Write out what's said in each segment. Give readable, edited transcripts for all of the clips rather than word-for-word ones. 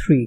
3।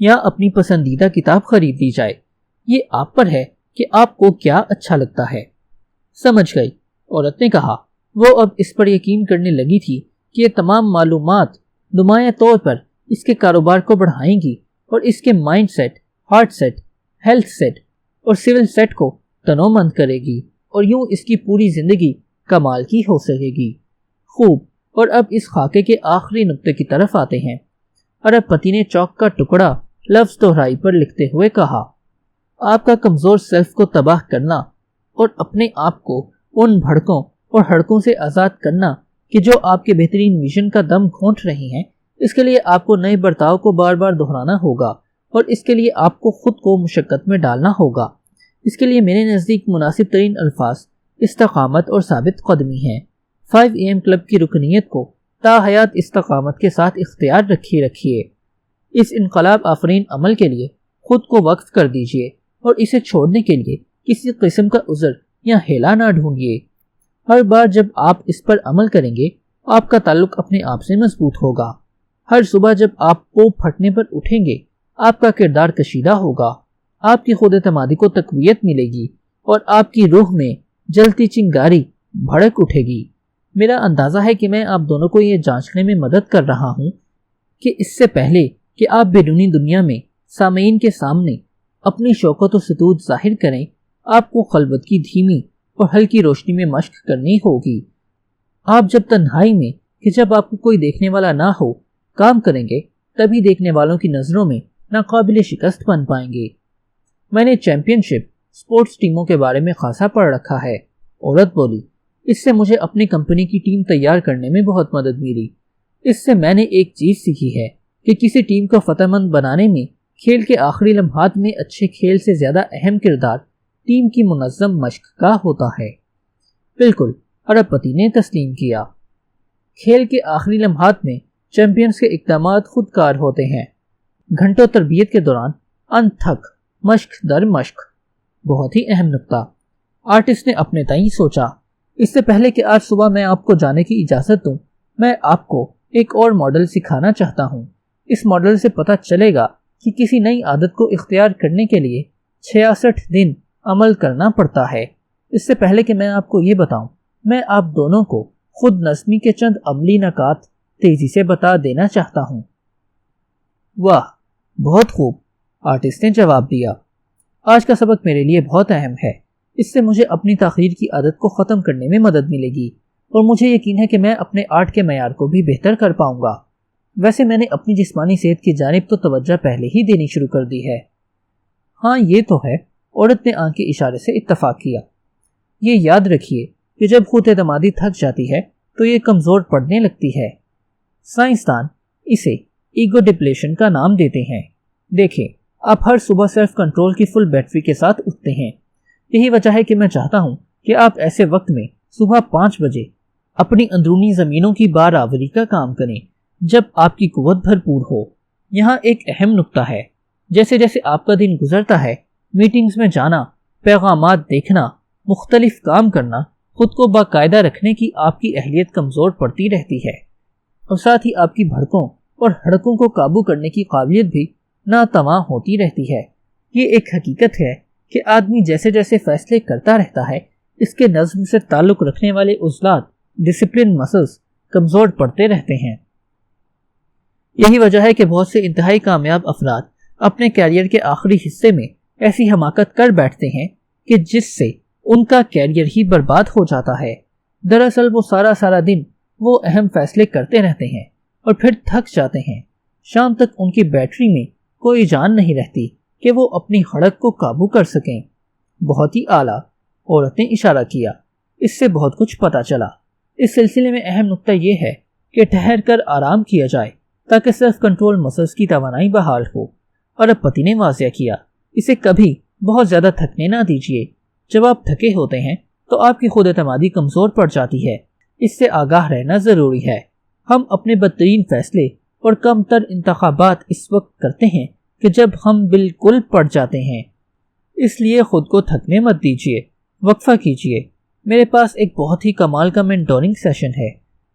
یا اپنی پسندیدہ کتاب خرید لی جائے، یہ آپ پر ہے کہ آپ کو کیا اچھا لگتا ہے۔ سمجھ گئی، عورت نے کہا۔ وہ اب اس پر یقین کرنے لگی تھی کہ یہ تمام معلومات نمایاں طور پر اس کے کاروبار کو بڑھائیں گی اور اس کے mind set, heart set, health set اور سول سیٹ کو تنومند کرے گی، اور یوں اس کی پوری زندگی کمال کی ہو سکے گی۔ خوب، اور اب اس خاکے کے آخری نقطے کی طرف آتے ہیں۔ ارب پتی نے چوک کا ٹکڑا لفظ دہرائی پر لکھتے ہوئے کہا، آپ کا کمزور سیلف کو تباہ کرنا اور اپنے آپ کو ان بھڑکوں اور ہڑکوں سے آزاد کرنا کہ جو آپ کے بہترین ویژن کا دم گھونٹ رہی ہیں، اس کے لیے آپ کو نئے برتاؤ کو بار بار دہرانا ہوگا، اور اس کے لیے آپ کو خود کو مشقت میں ڈالنا ہوگا۔ اس کے لیے میرے نزدیک مناسب ترین الفاظ استقامت اور ثابت قدمی ہیں۔ 5 AM کلب کی رکنیت کو تا حیات استقامت کے ساتھ اختیار رکھیے۔ اس انقلاب آفرین عمل کے لیے خود کو وقف کر دیجیے اور اسے چھوڑنے کے لیے کسی قسم کا عذر یا ہیلا نہ ڈھونڈیے۔ ہر بار جب آپ اس پر عمل کریں گے، آپ کا تعلق اپنے آپ سے مضبوط ہوگا۔ ہر صبح جب آپ کو پھٹنے پر اٹھیں گے، آپ کا کردار کشیدہ ہوگا، آپ کی خود اعتمادی کو تقویت ملے گی اور آپ کی روح میں جلتی چنگاری بھڑک اٹھے گی۔ میرا اندازہ ہے کہ میں آپ دونوں کو یہ جانچنے میں مدد کر رہا ہوں کہ اس سے پہلے کہ آپ بیرونی دنیا میں سامعین کے سامنے اپنی شوکت و ستود ظاہر کریں، آپ کو خلوت کی دھیمی اور ہلکی روشنی میں مشق کرنی ہوگی۔ آپ جب تنہائی میں، کہ جب آپ کو کوئی دیکھنے والا نہ ہو، کام کریں گے، تبھی دیکھنے والوں کی نظروں میں ناقابل شکست بن پائیں گے۔ میں نے چیمپئن شپ سپورٹس ٹیموں کے بارے میں خاصا پڑھ رکھا ہے، عورت بولی۔ اس سے مجھے اپنی کمپنی کی ٹیم تیار کرنے میں بہت مدد ملی۔ اس سے میں نے ایک چیز سیکھی ہے کہ کسی ٹیم کو فتح مند بنانے میں کھیل کے آخری لمحات میں اچھے کھیل سے زیادہ اہم کردار ٹیم کی منظم مشق کا ہوتا ہے۔ بالکل، ارب پتی نے تسلیم کیا۔ کھیل کے آخری لمحات میں چیمپئنز کے اقدامات خود کار ہوتے ہیں۔ گھنٹوں تربیت کے دوران انتھک مشق در مشق۔ بہت ہی اہم نقطہ، آرٹسٹ نے اپنے تئیں سوچا۔ اس سے پہلے کہ آج صبح میں آپ کو جانے کی اجازت دوں، میں آپ کو ایک اور ماڈل سکھانا چاہتا ہوں۔ اس ماڈل سے پتہ چلے گا کہ کسی نئی عادت کو اختیار کرنے کے لیے 66 دن عمل کرنا پڑتا ہے۔ اس سے پہلے کہ میں آپ کو یہ بتاؤں، میں آپ دونوں کو خود نظمی کے چند عملی نکات تیزی سے بتا دینا چاہتا ہوں۔ واہ، بہت خوب، آرٹسٹ نے جواب دیا۔ آج کا سبق میرے لیے بہت اہم ہے۔ اس سے مجھے اپنی تاخیر کی عادت کو ختم کرنے میں مدد ملے گی، اور مجھے یقین ہے کہ میں اپنے آرٹ کے معیار کو بھی بہتر کر پاؤں گا۔ ویسے میں نے اپنی جسمانی صحت کی جانب تو توجہ پہلے ہی دینی شروع کر دی ہے۔ ہاں یہ تو ہے، عورت نے آنکھ کے اشارے سے اتفاق کیا۔ یہ یاد رکھیے کہ جب خود اعتمادی تھک جاتی ہے تو یہ کمزور پڑنے لگتی ہے۔ سائنسدان اسے ایگو ڈپلیشن کا نام دیتے ہیں۔ دیکھیں، آپ ہر صبح سیلف کنٹرول کی فل بیٹری کے ساتھ اٹھتے ہیں۔ یہی وجہ ہے کہ میں چاہتا ہوں کہ آپ ایسے وقت میں صبح 5 بجے اپنی اندرونی زمینوں کی بارآوری کا کام کریں جب آپ کی قوت بھرپور ہو۔ یہاں ایک اہم نقطہ ہے، جیسے جیسے آپ کا دن گزرتا ہے، میٹنگز میں جانا، پیغامات دیکھنا، مختلف کام کرنا، خود کو باقاعدہ رکھنے کی آپ کی اہلیت کمزور پڑتی رہتی ہے، اور ساتھ ہی آپ کی بھڑکوں اور ہڑکوں کو قابو کرنے کی قابلیت بھی ناتواں ہوتی رہتی ہے۔ یہ ایک حقیقت ہے کہ آدمی جیسے جیسے فیصلے کرتا رہتا ہے، اس کے نظم سے تعلق رکھنے والے عضلات، ڈسپلن مسلز کمزور پڑتے رہتے ہیں۔ یہی وجہ ہے کہ بہت سے انتہائی کامیاب افراد اپنے کیریئر کے آخری حصے میں ایسی حماقت کر بیٹھتے ہیں کہ جس سے ان کا کیریئر ہی برباد ہو جاتا ہے۔ دراصل وہ سارا دن وہ اہم فیصلے کرتے رہتے ہیں اور پھر تھک جاتے ہیں۔ شام تک ان کی بیٹری میں کوئی جان نہیں رہتی کہ وہ اپنی ہڑک کو قابو کر سکیں۔ بہت ہی اعلیٰ، عورت نے اشارہ کیا۔ اس سے بہت کچھ پتا چلا۔ اس سلسلے میں اہم نقطہ یہ ہے کہ ٹھہر کر آرام کیا جائے تاکہ سیلف کنٹرول مسلز کی توانائی بحال ہو۔ ارب پتی نے واضح کیا، اسے کبھی بہت زیادہ تھکنے نہ دیجیے۔ جب آپ تھکے ہوتے ہیں تو آپ کی خود اعتمادی کمزور پڑ جاتی ہے۔ اس سے آگاہ رہنا ضروری ہے۔ ہم اپنے بدترین فیصلے اور کم تر انتخابات اس وقت کرتے ہیں کہ جب ہم بالکل پڑ جاتے ہیں۔ اس لیے خود کو تھکنے مت دیجیے، وقفہ کیجیے۔ میرے پاس ایک بہت ہی کمال کا مینٹورنگ سیشن ہے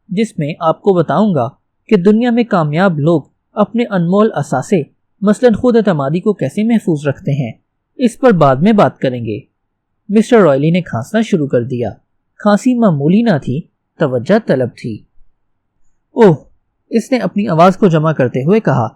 جس میں آپ کو بتاؤں گا کہ دنیا میں کامیاب لوگ اپنے انمول اثاثے مثلاً خود اعتمادی کو کیسے محفوظ رکھتے ہیں، اس پر بعد میں بات کریں گے۔ مسٹر رائلی نے کھانسنا شروع کر دیا۔ کھانسی معمولی نہ تھی، توجہ طلب تھی۔ اوہ، اس نے اپنی آواز کو جمع کرتے ہوئے کہا،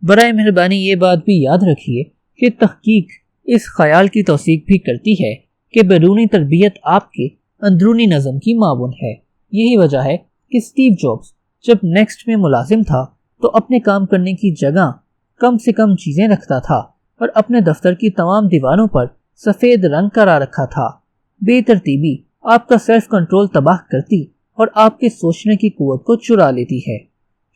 برائے مہربانی یہ بات بھی یاد رکھیے کہ تحقیق اس خیال کی توثیق بھی کرتی ہے کہ بیرونی تربیت آپ کے اندرونی نظم کی معاون ہے۔ یہی وجہ ہے کہ اسٹیو جابز جب نیکسٹ میں ملازم تھا تو اپنے کام کرنے کی جگہ کم سے کم چیزیں رکھتا تھا اور اپنے دفتر کی تمام دیواروں پر سفید رنگ کرا رکھا تھا۔ بے ترتیبی آپ کا سیلف کنٹرول تباہ کرتی اور آپ کے سوچنے کی قوت کو چرا لیتی ہے۔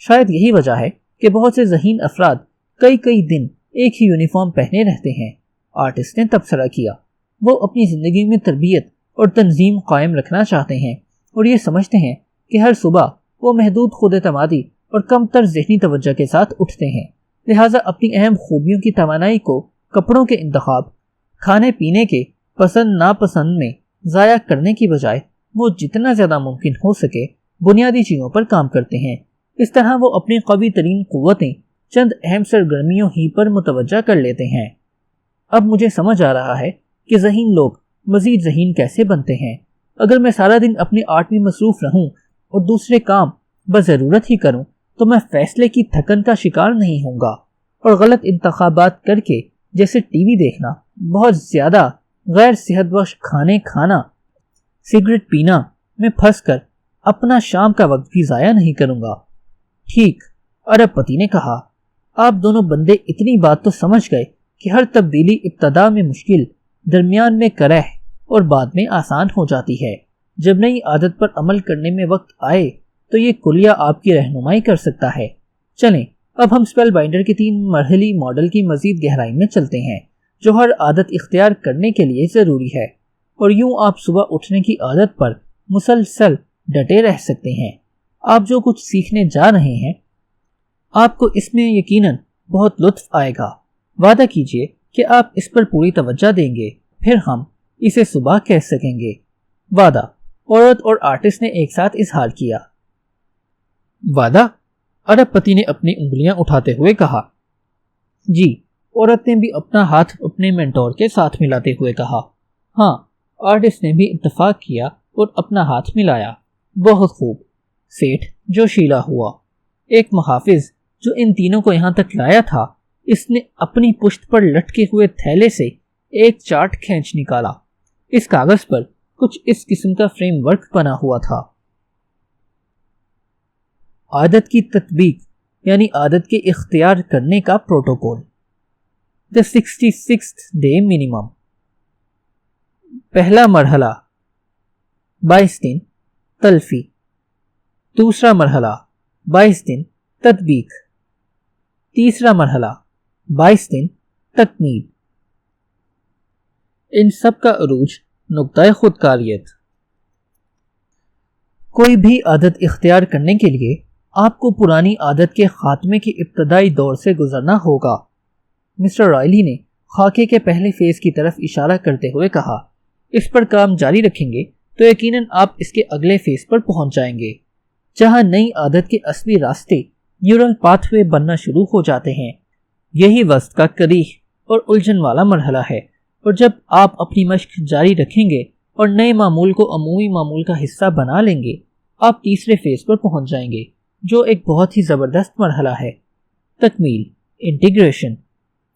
شاید یہی وجہ ہے کہ بہت سے ذہین افراد کئی دن ایک ہی یونیفارم پہنے رہتے ہیں۔ آرٹسٹ نے تبصرہ کیا۔ وہ اپنی زندگی میں تربیت اور تنظیم قائم رکھنا چاہتے ہیں اور یہ سمجھتے ہیں کہ ہر صبح وہ محدود خود اعتمادی اور کم تر ذہنی توجہ کے ساتھ اٹھتے ہیں، لہٰذا اپنی اہم خوبیوں کی توانائی کو کپڑوں کے انتخاب، کھانے پینے کے پسند ناپسند میں ضائع کرنے کی بجائے وہ جتنا زیادہ ممکن ہو سکے بنیادی چیزوں پر کام کرتے ہیں۔ اس طرح وہ اپنی قوی ترین قوتیں چند اہم سرگرمیوں ہی پر متوجہ کر لیتے ہیں۔ اب مجھے سمجھ آ رہا ہے کہ ذہین لوگ مزید ذہین کیسے بنتے ہیں۔ اگر میں سارا دن اپنی آرٹ میں مصروف رہوں اور دوسرے کام بضرورت ہی کروں تو میں فیصلے کی تھکن کا شکار نہیں ہوں گا اور غلط انتخابات کر کے، جیسے ٹی وی دیکھنا، بہت زیادہ غیر صحت بخش کھانے کھانا، سگریٹ پینا میں پھنس کر اپنا شام کا وقت بھی ضائع نہیں کروں گا۔ ٹھیک، ارب پتی نے کہا، آپ دونوں بندے اتنی بات تو سمجھ گئے کہ ہر تبدیلی ابتدا میں مشکل، درمیان میں کرہ اور بعد میں آسان ہو جاتی ہے۔ جب نئی عادت پر عمل کرنے میں وقت آئے تو یہ کلیہ آپ کی رہنمائی کر سکتا ہے۔ چلیں اب ہم اسپیل بائنڈر کے 3 مرحلی ماڈل کی مزید گہرائی میں چلتے ہیں جو ہر عادت اختیار کرنے کے لیے ضروری ہے، اور یوں آپ صبح اٹھنے کی عادت پر مسلسل ڈٹے رہ سکتے ہیں۔ آپ جو کچھ سیکھنے جا رہے ہیں آپ کو اس میں یقیناً بہت لطف آئے گا۔ وعدہ کیجئے کہ آپ اس پر پوری توجہ دیں گے، پھر ہم اسے صبح کہہ سکیں گے۔ وعدہ، عورت اور آرٹسٹ نے ایک ساتھ اظہار کیا۔ وعدہ، ارب پتی نے اپنی انگلیاں اٹھاتے ہوئے کہا۔ جی، عورت نے بھی اپنا ہاتھ اپنے مینٹور کے ساتھ ملاتے ہوئے کہا۔ ہاں، آرٹسٹ نے بھی اتفاق کیا اور اپنا ہاتھ ملایا۔ بہت خوب، سیٹھ جوشیلا ہوا۔ ایک محافظ جو ان تینوں کو یہاں تک لایا تھا، اس نے اپنی پشت پر لٹکے ہوئے تھیلے سے ایک چارٹ کھینچ نکالا۔ اس کاغذ پر کچھ اس قسم کا فریم ورک بنا ہوا تھا۔ عادت کی تطبیق یعنی عادت کے اختیار کرنے کا protocol. The 66th Day Minimum۔ پہلا مرحلہ 22 دن تلفی۔ دوسرا مرحلہ 22 دن تطبیق۔ تیسرا مرحلہ 22 دن تکمیل۔ ان سب کا عروج نقطۂ خودکاریت۔ کوئی بھی عادت اختیار کرنے کے لیے آپ کو پرانی عادت کے خاتمے کے ابتدائی دور سے گزرنا ہوگا۔ مسٹر رائلی نے خاکے کے پہلے فیز کی طرف اشارہ کرتے ہوئے کہا، اس پر کام جاری رکھیں گے تو یقیناً آپ اس کے اگلے فیز پر پہنچ جائیں گے، جہاں نئی عادت کے اصلی راستے نیورل پاتھ وے بننا شروع ہو جاتے ہیں۔ یہی وسط کا کریح اور الجھن والا مرحلہ ہے، اور جب آپ اپنی مشق جاری رکھیں گے اور نئے معمول کو عمومی معمول کا حصہ بنا لیں گے، آپ تیسرے فیز پر پہنچ جائیں گے، جو ایک بہت ہی زبردست مرحلہ ہے، تکمیل، انٹیگریشن۔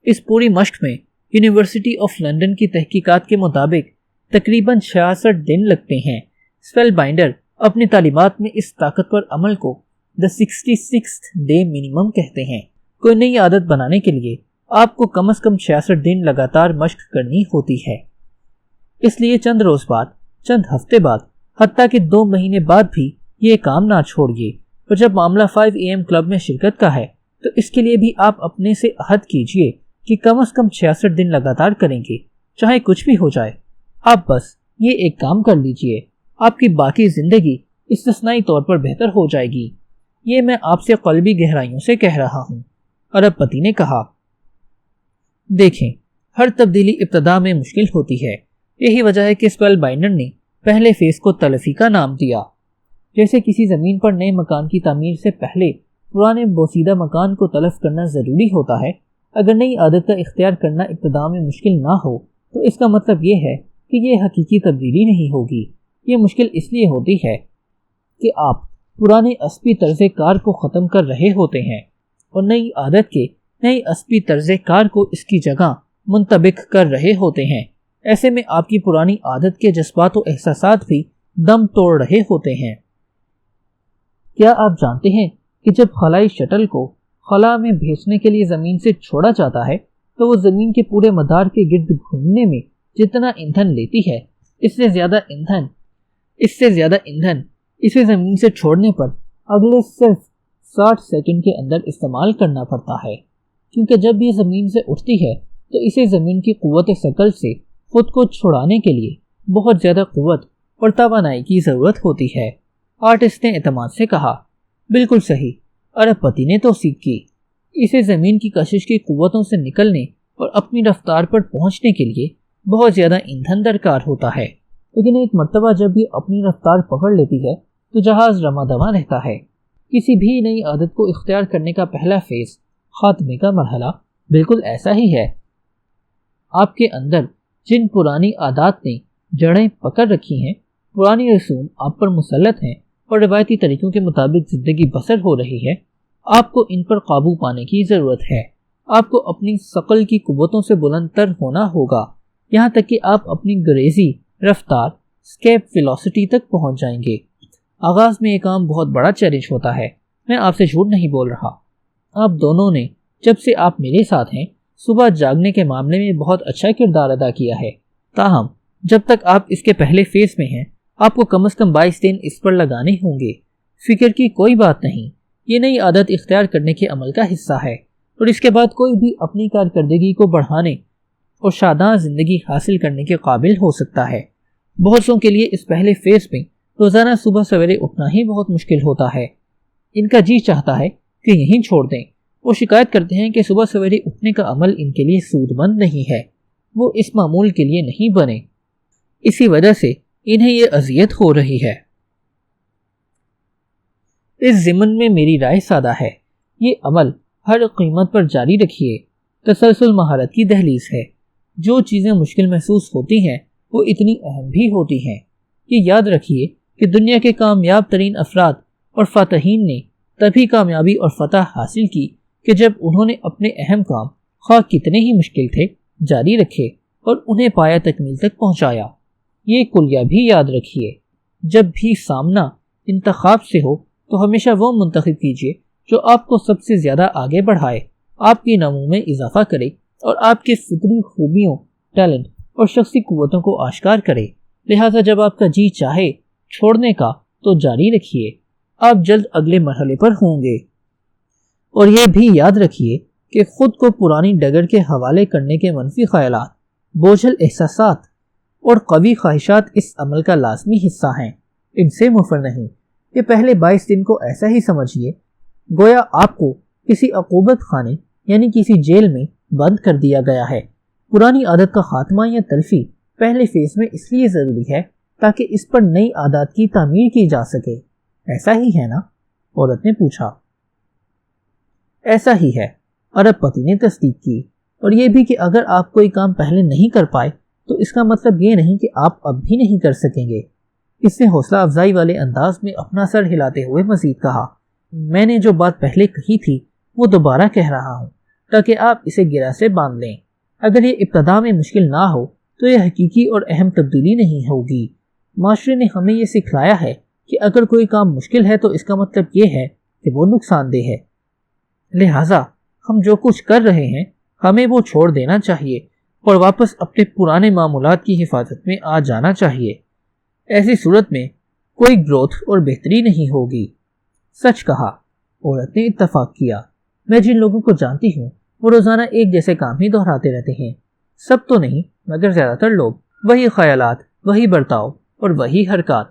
اس پوری مشق میں یونیورسٹی آف لندن کی تحقیقات کے مطابق تقریباً 66 دن لگتے ہیں۔ اسپیل بائنڈر اپنی تعلیمات میں اس طاقتور عمل کو The 66th Day Minimum کہتے ہیں۔ کوئی نئی عادت بنانے کے لیے آپ کو کم از کم 66 دن لگاتار مشق کرنی ہوتی ہے۔ اس لیے چند روز بعد، چند ہفتے بعد، حتیٰ کہ 2 مہینے بعد بھی یہ کام نہ چھوڑیے، اور جب معاملہ 5 AM کلب میں شرکت کا ہے تو اس کے لیے بھی آپ اپنے سے عہد کیجئے کہ کم از کم 66 دن لگاتار کریں گے، چاہے کچھ بھی ہو جائے۔ آپ بس یہ ایک کام کر لیجئے، آپ کی باقی زندگی استثنائی طور پر بہتر ہو جائے گی۔ یہ میں آپ سے قلبی گہرائیوں سے کہہ رہا ہوں، ارب پتی نے کہا۔ دیکھیں، ہر تبدیلی ابتدا میں مشکل ہوتی ہے۔ یہی وجہ ہے کہ اسپیل بائنڈر نے پہلے فیز کو تلفی کا نام دیا۔ جیسے کسی زمین پر نئے مکان کی تعمیر سے پہلے پرانے بوسیدہ مکان کو تلف کرنا ضروری ہوتا ہے، اگر نئی عادت کا اختیار کرنا ابتدا میں مشکل نہ ہو تو اس کا مطلب یہ ہے کہ یہ حقیقی تبدیلی نہیں ہوگی۔ یہ مشکل اس لیے ہوتی ہے کہ آپ پرانے اسبی طرز کار کو ختم کر رہے ہوتے ہیں اور نئی عادت کے نئی اسبی طرز کار کو اس کی جگہ منطبق کر رہے ہوتے ہیں۔ ایسے میں آپ کی پرانی عادت کے جذبات و احساسات بھی دم توڑ رہے ہوتے ہیں۔ کیا آپ جانتے ہیں کہ جب خلائی شٹل کو خلا میں بھیجنے کے لیے زمین سے چھوڑا جاتا ہے تو وہ زمین کے پورے مدار کے گرد گھومنے میں جتنا ایندھن لیتی ہے اس سے زیادہ ایندھن اسے زمین سے چھوڑنے پر اگلے صرف 60 سیکنڈ کے اندر استعمال کرنا پڑتا ہے، کیونکہ جب یہ زمین سے اٹھتی ہے تو اسے زمین کی قوت ثقل سے خود کو چھڑانے کے لیے بہت زیادہ قوت اور توانائی کی ضرورت ہوتی ہے۔ آرٹسٹ نے اعتماد سے کہا، بالکل صحیح، ارب پتی نے توثیق کی۔ اسے زمین کی کشش کی قوتوں سے نکلنے اور اپنی رفتار پر پہنچنے کے لیے بہت زیادہ ایندھن درکار ہوتا ہے، لیکن ایک مرتبہ جب یہ اپنی رفتار پکڑ لیتی ہے تو جہاز رواں دواں رہتا ہے۔ کسی بھی نئی عادت کو اختیار کرنے کا پہلا فیز، خاتمے کا مرحلہ، بالکل ایسا ہی ہے۔ آپ کے اندر جن پرانی عادات نے جڑیں پکڑ رکھی ہیں، پرانی رسوم آپ پر مسلط ہیں اور روایتی طریقوں کے مطابق زندگی بسر ہو رہی ہے، آپ کو ان پر قابو پانے کی ضرورت ہے۔ آپ کو اپنی ثقل کی قوتوں سے بلند تر ہونا ہوگا، یہاں تک کہ آپ اپنی گریزی رفتار اسکیپ ویلوسٹی تک پہنچ جائیں گے۔ آغاز میں یہ کام بہت بڑا چیلنج ہوتا ہے، میں آپ سے جھوٹ نہیں بول رہا۔ آپ دونوں نے جب سے آپ میرے ساتھ ہیں صبح جاگنے کے معاملے میں بہت اچھا کردار ادا کیا ہے، تاہم جب تک آپ اس کے پہلے فیز میں ہیں آپ کو کم از کم 22 دن اس پر لگانے ہوں گے۔ فکر کی کوئی بات نہیں، یہ نئی عادت اختیار کرنے کے عمل کا حصہ ہے اور اس کے بعد کوئی بھی اپنی کارکردگی کو بڑھانے اور شاداں زندگی حاصل کرنے کے قابل ہو سکتا ہے۔ بہت سوں کے لیے اس پہلے فیز میں روزانہ صبح سویرے اٹھنا ہی بہت مشکل ہوتا ہے۔ ان کا جی چاہتا ہے کہ یہیں چھوڑ دیں۔ وہ شکایت کرتے ہیں کہ صبح سویرے اٹھنے کا عمل ان کے لیے سود مند نہیں ہے، وہ اس معمول کے لیے نہیں بنے، اسی وجہ سے انہیں یہ اذیت ہو رہی ہے۔ اس ضمن میں میری رائے سادہ ہے، یہ عمل ہر قیمت پر جاری رکھیے۔ تسلسل مہارت کی دہلیز ہے۔ جو چیزیں مشکل محسوس ہوتی ہیں وہ اتنی اہم بھی ہوتی ہیں۔ یہ یاد رکھیے کہ دنیا کے کامیاب ترین افراد اور فاتحین نے تبھی کامیابی اور فتح حاصل کی کہ جب انہوں نے اپنے اہم کام، خواہ کتنے ہی مشکل تھے، جاری رکھے اور انہیں پایہ تکمیل تک پہنچایا۔ یہ کلیہ بھی یاد رکھیے، جب بھی سامنا انتخاب سے ہو تو ہمیشہ وہ منتخب کیجیے جو آپ کو سب سے زیادہ آگے بڑھائے، آپ کی نمو میں اضافہ کرے اور آپ کے فطری خوبیوں، ٹیلنٹ اور شخصی قوتوں کو آشکار کرے۔ لہٰذا جب آپ کا جی چاہے چھوڑنے کا تو جاری رکھیے، آپ جلد اگلے مرحلے پر ہوں گے۔ اور یہ بھی یاد رکھیے کہ خود کو پرانی ڈگر کے حوالے کرنے کے منفی خیالات، بوجھل احساسات اور قوی خواہشات اس عمل کا لازمی حصہ ہیں، ان سے مفر نہیں۔ یہ پہلے 22 دن کو ایسا ہی سمجھیے گویا آپ کو کسی عقوبت خانے یعنی کسی جیل میں بند کر دیا گیا ہے۔ پرانی عادت کا خاتمہ یا تلفی پہلے فیز میں اس لیے ضروری ہے تاکہ اس پر نئی عادات کی تعمیر کی جا سکے۔ ایسا ہی ہے نا؟ عورت نے پوچھا۔ ایسا ہی ہے، ارب پتی نے تصدیق کی، اور یہ بھی کہ اگر آپ کوئی کام پہلے نہیں کر پائے تو اس کا مطلب یہ نہیں کہ آپ اب بھی نہیں کر سکیں گے۔ اس نے حوصلہ افزائی والے انداز میں اپنا سر ہلاتے ہوئے مزید کہا، میں نے جو بات پہلے کہی تھی وہ دوبارہ کہہ رہا ہوں تاکہ آپ اسے گرہ سے باندھ لیں۔ اگر یہ ابتدا میں مشکل نہ ہو تو یہ حقیقی اور اہم تبدیلی نہیں ہوگی۔ معاشرے نے ہمیں یہ سکھلایا ہے کہ اگر کوئی کام مشکل ہے تو اس کا مطلب یہ ہے کہ وہ نقصان دہ ہے، لہٰذا ہم جو کچھ کر رہے ہیں ہمیں وہ چھوڑ دینا چاہیے اور واپس اپنے پرانے معمولات کی حفاظت میں آ جانا چاہیے۔ ایسی صورت میں کوئی گروتھ اور بہتری نہیں ہوگی۔ سچ کہا، عورت نے اتفاق کیا۔ میں جن لوگوں کو جانتی ہوں وہ روزانہ ایک جیسے کام ہی دہراتے رہتے ہیں۔ سب تو نہیں مگر زیادہ تر لوگ، وہی خیالات، وہی برتاؤ اور وہی حرکات۔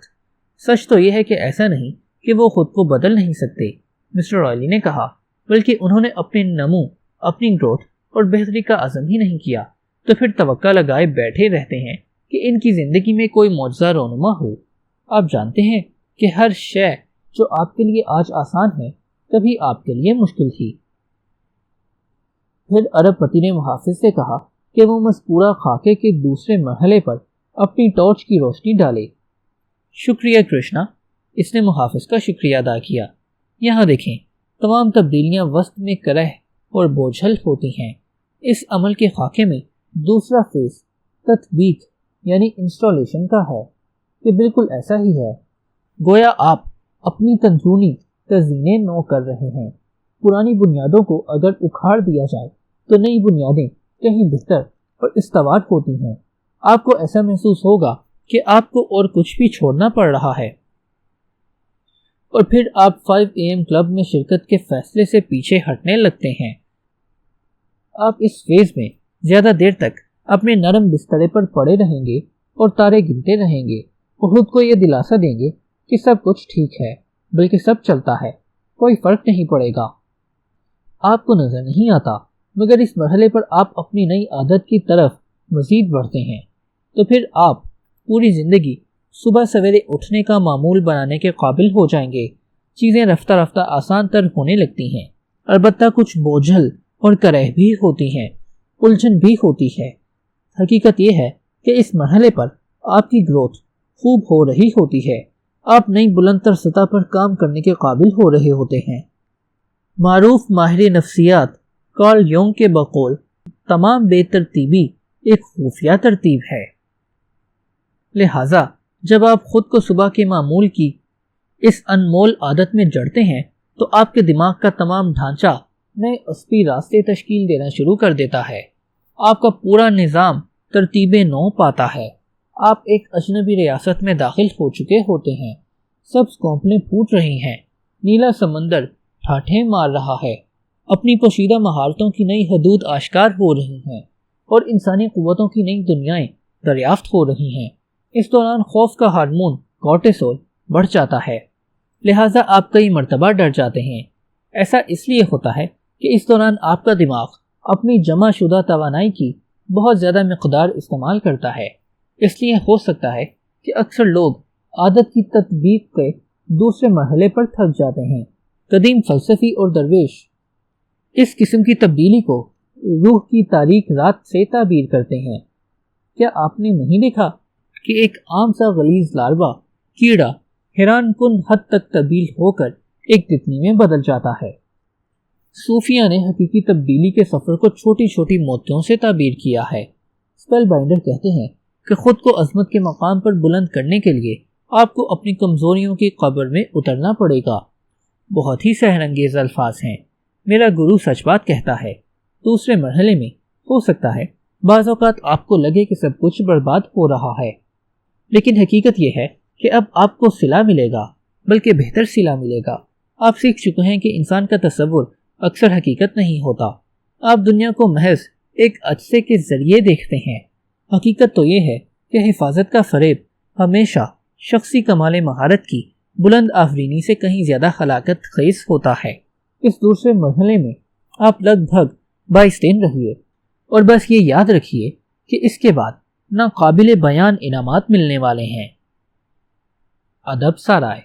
سچ تو یہ ہے کہ ایسا نہیں کہ وہ خود کو بدل نہیں سکتے، مسٹر رائلی نے کہا، بلکہ انہوں نے اپنے نمو، اپنی گروتھ اور بہتری کا عزم ہی نہیں کیا، تو پھر توقع لگائے بیٹھے رہتے ہیں کہ ان کی زندگی میں کوئی معجزہ رونما ہو۔ آپ جانتے ہیں کہ ہر شے جو آپ کے لیے آج آسان ہے کبھی آپ کے لیے مشکل تھی۔ پھر ارب پتی نے محافظ سے کہا کہ وہ مذکورہ خاکے کے دوسرے مرحلے پر اپنی ٹارچ کی روشنی ڈالے۔ شکریہ کرشنا، اس نے محافظ کا شکریہ ادا کیا۔ یہاں دیکھیں، تمام تبدیلیاں وسط میں کرہ اور بوجھل ہوتی ہیں۔ اس عمل کے خاکے میں دوسرا فیز تطبیق یعنی انسٹالیشن کا ہے، کہ بالکل ایسا ہی ہے گویا آپ اپنی تندرونی تزئینیں نو کر رہے ہیں۔ پرانی بنیادوں کو اگر اکھاڑ دیا جائے تو نئی بنیادیں کہیں بہتر اور استوار ہوتی ہیں۔ آپ کو ایسا محسوس ہوگا کہ آپ کو اور کچھ بھی چھوڑنا پڑ رہا ہے، اور پھر آپ 5 AM کلب میں شرکت کے فیصلے سے پیچھے ہٹنے لگتے ہیں۔ آپ اس فیز میں زیادہ دیر تک اپنے نرم بسترے پر پڑے رہیں گے اور تارے گنتے رہیں گے اور خود کو یہ دلاسا دیں گے کہ سب کچھ ٹھیک ہے، بلکہ سب چلتا ہے، کوئی فرق نہیں پڑے گا۔ آپ کو نظر نہیں آتا، مگر اس مرحلے پر آپ اپنی نئی عادت کی طرف مزید بڑھتے ہیں، تو پھر آپ پوری زندگی صبح سویرے اٹھنے کا معمول بنانے کے قابل ہو جائیں گے۔ چیزیں رفتہ رفتہ آسان تر ہونے لگتی ہیں، البتہ کچھ بوجھل اور کرہ بھی ہوتی ہیں، الجھن بھی ہوتی ہے۔ حقیقت یہ ہے کہ اس مرحلے پر آپ کی گروتھ خوب ہو رہی ہوتی ہے، آپ نئی بلند تر سطح پر کام کرنے کے قابل ہو رہے ہوتے ہیں۔ معروف ماہر نفسیات کارل یونگ کے بقول تمام بے ترتیبی ایک خفیہ ترتیب ہے۔ لہٰذا جب آپ خود کو صبح کے معمول کی اس انمول عادت میں جڑتے ہیں تو آپ کے دماغ کا تمام ڈھانچہ نئے اسپی راستے تشکیل دینا شروع کر دیتا ہے۔ آپ کا پورا نظام ترتیب نو پاتا ہے۔ آپ ایک اجنبی ریاست میں داخل ہو چکے ہوتے ہیں، سبز کونپلیں پھوٹ رہی ہیں، نیلا سمندر ٹھاٹھیں مار رہا ہے، اپنی پوشیدہ مہارتوں کی نئی حدود آشکار ہو رہی ہیں اور انسانی قوتوں کی نئی دنیایں دریافت ہو رہی ہیں۔ اس دوران خوف کا ہارمون کورٹیسول بڑھ جاتا ہے، لہٰذا آپ کئی مرتبہ ڈر جاتے ہیں۔ ایسا اس لیے ہوتا ہے کہ اس دوران آپ کا دماغ اپنی جمع شدہ توانائی کی بہت زیادہ مقدار استعمال کرتا ہے۔ اس لیے ہو سکتا ہے کہ اکثر لوگ عادت کی تطبیق کے دوسرے مرحلے پر تھک جاتے ہیں۔ قدیم فلسفی اور درویش اس قسم کی تبدیلی کو روح کی تاریک رات سے تعبیر کرتے ہیں۔ کیا آپ نے نہیں دیکھا کہ ایک عام سا غلیظ لاروا کیڑا حیران کن حد تک تبدیل ہو کر ایک تتنی میں بدل جاتا ہے؟ صوفیہ نے حقیقی تبدیلی کے سفر کو چھوٹی چھوٹی موتیوں سے تعبیر کیا ہے۔ اسپیل بائنڈر کہتے ہیں کہ خود کو عظمت کے مقام پر بلند کرنے کے لیے آپ کو اپنی کمزوریوں کی قبر میں اترنا پڑے گا۔ بہت ہی سحر انگیز الفاظ ہیں۔ میرا گرو سچ بات کہتا ہے۔ دوسرے مرحلے میں ہو سکتا ہے بعض اوقات آپ کو لگے کہ سب کچھ برباد ہو رہا ہے، لیکن حقیقت یہ ہے کہ اب آپ کو صلہ ملے گا، بلکہ بہتر صلہ ملے گا۔ آپ سیکھ چکے ہیں کہ انسان کا تصور اکثر حقیقت نہیں ہوتا۔ آپ دنیا کو محض ایک عدسے کے ذریعے دیکھتے ہیں۔ حقیقت تو یہ ہے کہ حفاظت کا فریب ہمیشہ شخصی کمال مہارت کی بلند آفرینی سے کہیں زیادہ ہلاکت خیز ہوتا ہے۔ اس دوسرے مرحلے میں آپ لگ بھگ بائسٹین رہیے اور بس یہ یاد رکھیے کہ اس کے بعد ناقابل بیان انعامات ملنے والے ہیں۔ ادب سرائے۔